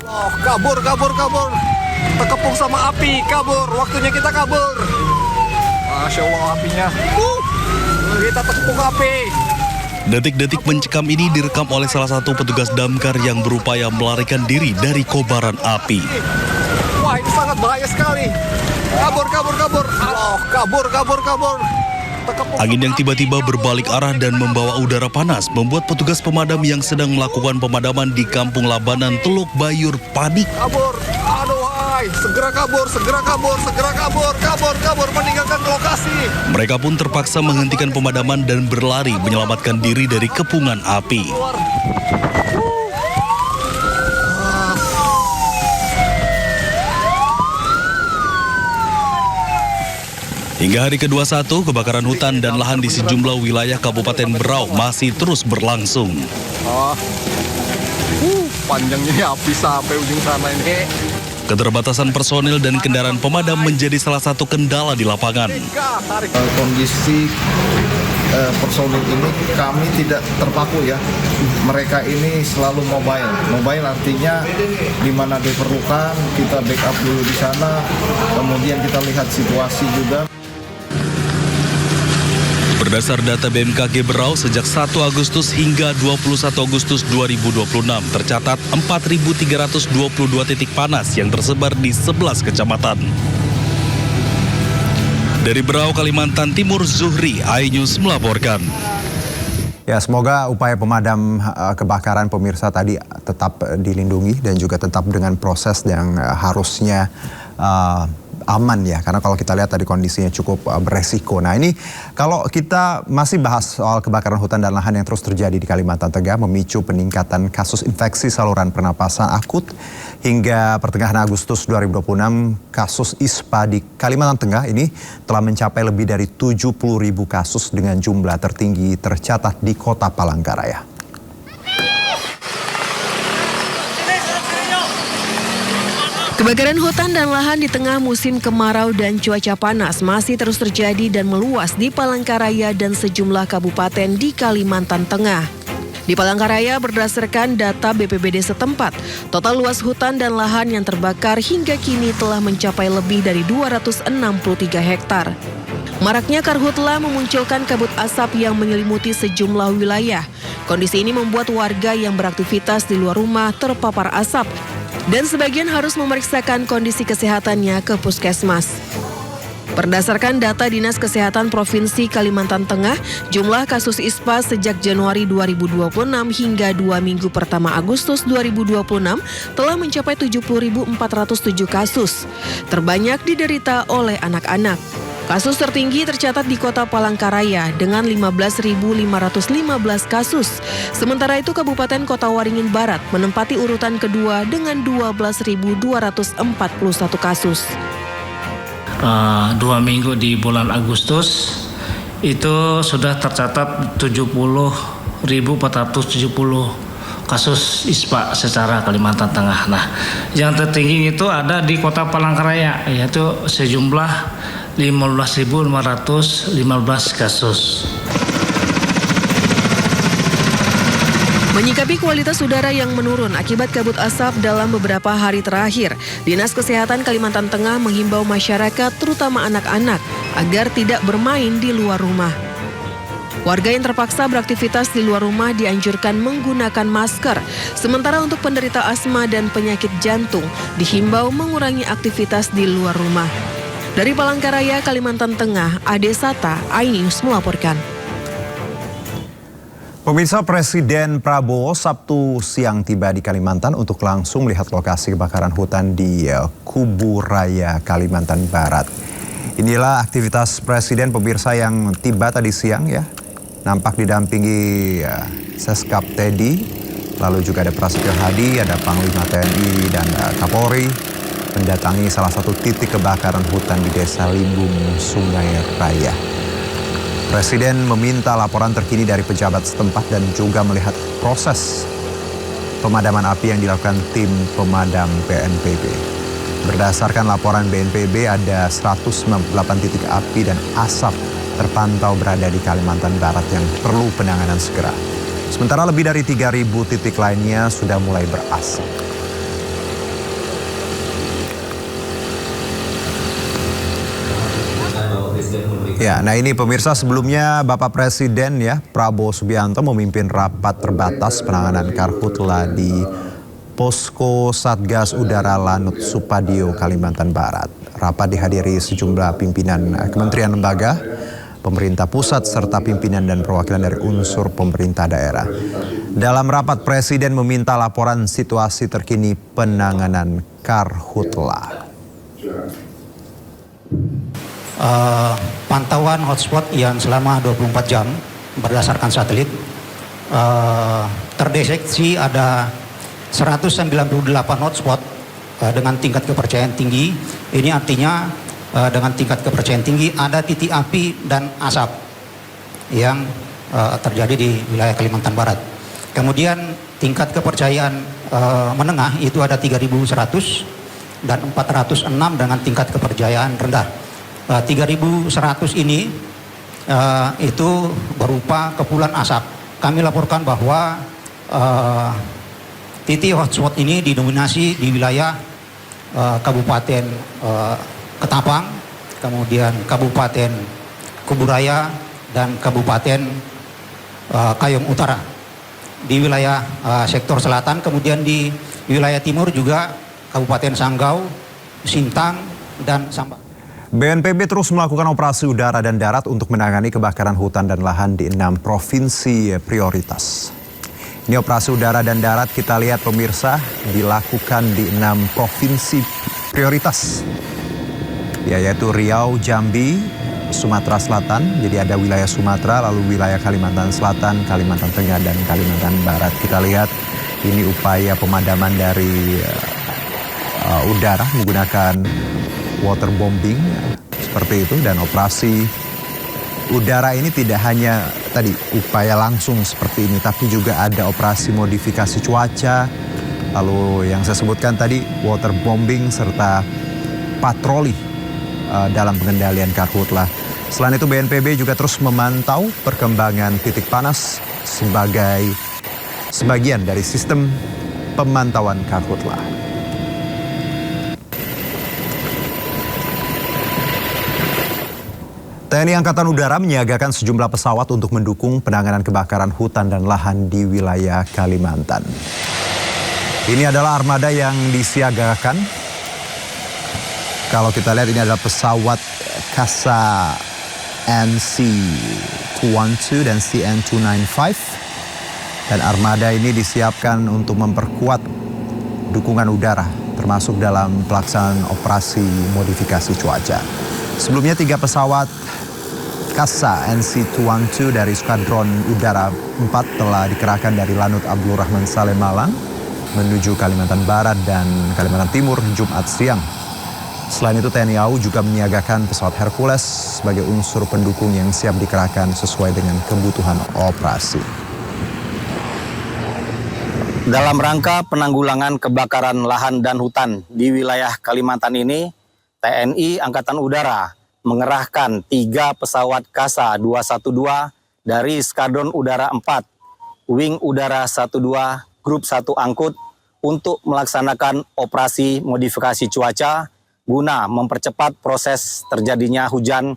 Oh, kabur. Terkepung sama api, kabur. Waktunya kita kabur. Masya Allah apinya. Kita terkepung api. Detik-detik mencekam ini direkam oleh salah satu petugas damkar yang berupaya melarikan diri dari kobaran api. Wah, ini sangat bahaya sekali. Kabur. Allah, kabur. Angin yang tiba-tiba berbalik arah dan membawa udara panas membuat petugas pemadam yang sedang melakukan pemadaman di Kampung Labanan, Teluk Bayur panik. Kabur. Aduh, segera kabur, meninggalkan lokasi. Mereka pun terpaksa menghentikan pemadaman dan berlari menyelamatkan diri dari kepungan api. Hingga hari ke-21, kebakaran hutan dan lahan di sejumlah wilayah Kabupaten Berau masih terus berlangsung. Panjangnya api sampai ujung sana ini. Keterbatasan personil dan kendaraan pemadam menjadi salah satu kendala di lapangan. Kondisi personil ini kami tidak terpaku ya. Mereka ini selalu mobile. Mobile artinya di mana diperlukan kita backup dulu di sana. Kemudian kita lihat situasi juga. Berdasar data BMKG Berau, sejak 1 Agustus hingga 21 Agustus 2026 tercatat 4.322 titik panas yang tersebar di 11 kecamatan. Dari Berau, Kalimantan Timur, Zuhri, iNews melaporkan. Ya, semoga upaya pemadam kebakaran pemirsa tadi tetap dilindungi dan juga tetap dengan proses yang harusnya aman ya, karena kalau kita lihat tadi kondisinya cukup beresiko. Nah ini kalau kita masih bahas soal kebakaran hutan dan lahan yang terus terjadi di Kalimantan Tengah memicu peningkatan kasus infeksi saluran pernapasan akut. Hingga pertengahan Agustus 2026 kasus ISPA di Kalimantan Tengah ini telah mencapai lebih dari 70.000 kasus dengan jumlah tertinggi tercatat di Kota Palangkaraya. Kebakaran hutan dan lahan di tengah musim kemarau dan cuaca panas masih terus terjadi dan meluas di Palangkaraya dan sejumlah kabupaten di Kalimantan Tengah. Di Palangkaraya berdasarkan data BPBD setempat, total luas hutan dan lahan yang terbakar hingga kini telah mencapai lebih dari 263 hektar. Maraknya karhutla memunculkan kabut asap yang menyelimuti sejumlah wilayah. Kondisi ini membuat warga yang beraktivitas di luar rumah terpapar asap dan sebagian harus memeriksakan kondisi kesehatannya ke puskesmas. Berdasarkan data Dinas Kesehatan Provinsi Kalimantan Tengah, jumlah kasus ISPA sejak Januari 2026 hingga 2 minggu pertama Agustus 2026 telah mencapai 70.407 kasus. Terbanyak diderita oleh anak-anak. Kasus tertinggi tercatat di Kota Palangkaraya dengan 15.515 kasus. Sementara itu Kabupaten Kota Waringin Barat menempati urutan kedua dengan 12.241 kasus. 2 minggu di bulan Agustus itu sudah tercatat 70.470 kasus ISPA secara Kalimantan Tengah. Nah, yang tertinggi itu ada di Kota Palangkaraya, yaitu sejumlah 15.515 kasus. Menyikapi kualitas udara yang menurun akibat kabut asap dalam beberapa hari terakhir, Dinas Kesehatan Kalimantan Tengah menghimbau masyarakat, terutama anak-anak, agar tidak bermain di luar rumah. Warga yang terpaksa beraktivitas di luar rumah dianjurkan menggunakan masker, sementara untuk penderita asma dan penyakit jantung dihimbau mengurangi aktivitas di luar rumah. Dari Palangkaraya, Kalimantan Tengah, Ade Sata, iNews melaporkan. Pemirsa, Presiden Prabowo Sabtu siang tiba di Kalimantan untuk langsung melihat lokasi kebakaran hutan di Kubu Raya, Kalimantan Barat. Inilah aktivitas Presiden pemirsa yang tiba tadi siang ya. Nampak didampingi Seskap Teddy, lalu juga ada Prasetyo Hadi, ada Panglima TNI dan Kapolri mendatangi salah satu titik kebakaran hutan di Desa Limbung, Sungai Raya. Presiden meminta laporan terkini dari pejabat setempat dan juga melihat proses pemadaman api yang dilakukan tim pemadam BNPB. Berdasarkan laporan BNPB, ada 198 titik api dan asap terpantau berada di Kalimantan Barat yang perlu penanganan segera. Sementara lebih dari 3.000 titik lainnya sudah mulai berasap. Ya, nah ini pemirsa, sebelumnya Bapak Presiden ya Prabowo Subianto memimpin rapat terbatas penanganan karhutla di Posko Satgas Udara Lanut Supadio, Kalimantan Barat. Rapat dihadiri sejumlah pimpinan kementerian lembaga, pemerintah pusat, serta pimpinan dan perwakilan dari unsur pemerintah daerah. Dalam rapat, Presiden meminta laporan situasi terkini penanganan karhutla. Pantauan hotspot yang selama 24 jam berdasarkan satelit terdeteksi ada 198 hotspot dengan tingkat kepercayaan tinggi. Ini artinya dengan tingkat kepercayaan tinggi ada titik api dan asap yang terjadi di wilayah Kalimantan Barat. Kemudian tingkat kepercayaan menengah itu ada 3.100 dan 406 dengan tingkat kepercayaan rendah. 3.100 ini itu berupa kepulan asap. Kami laporkan bahwa titik hotspot ini didominasi di wilayah Kabupaten Ketapang, kemudian Kabupaten Kuburaya, dan Kabupaten Kayong Utara. Di wilayah sektor selatan, kemudian di wilayah timur juga Kabupaten Sanggau, Sintang, dan Sambas. BNPB terus melakukan operasi udara dan darat untuk menangani kebakaran hutan dan lahan di 6 provinsi prioritas. Ini operasi udara dan darat kita lihat pemirsa dilakukan di 6 provinsi prioritas. Yaitu Riau, Jambi, Sumatera Selatan. Jadi ada wilayah Sumatera, lalu wilayah Kalimantan Selatan, Kalimantan Tengah, dan Kalimantan Barat. Kita lihat ini upaya pemadaman dari udara menggunakan waterbombing seperti itu, dan operasi udara ini tidak hanya tadi upaya langsung seperti ini, tapi juga ada operasi modifikasi cuaca, lalu yang saya sebutkan tadi waterbombing serta patroli dalam pengendalian karhutla. Selain itu BNPB juga terus memantau perkembangan titik panas sebagai sebagian dari sistem pemantauan karhutla. TNI Angkatan Udara menyiagakan sejumlah pesawat untuk mendukung penanganan kebakaran hutan dan lahan di wilayah Kalimantan. Ini adalah armada yang disiagakan. Kalau kita lihat ini adalah pesawat Kasa NC212 dan CN295. Dan armada ini disiapkan untuk memperkuat dukungan udara, termasuk dalam pelaksanaan operasi modifikasi cuaca. Sebelumnya 3 pesawat Kasa NC212 dari Skadron Udara 4 telah dikerahkan dari Lanut Abdul Rahman Saleh Malang menuju Kalimantan Barat dan Kalimantan Timur Jumat siang. Selain itu TNI AU juga menyiagakan pesawat Hercules sebagai unsur pendukung yang siap dikerahkan sesuai dengan kebutuhan operasi. Dalam rangka penanggulangan kebakaran lahan dan hutan di wilayah Kalimantan ini, TNI Angkatan Udara mengerahkan 3 pesawat Kasa 212 dari Skadron Udara 4, Wing Udara 12, Grup 1 Angkut untuk melaksanakan operasi modifikasi cuaca guna mempercepat proses terjadinya hujan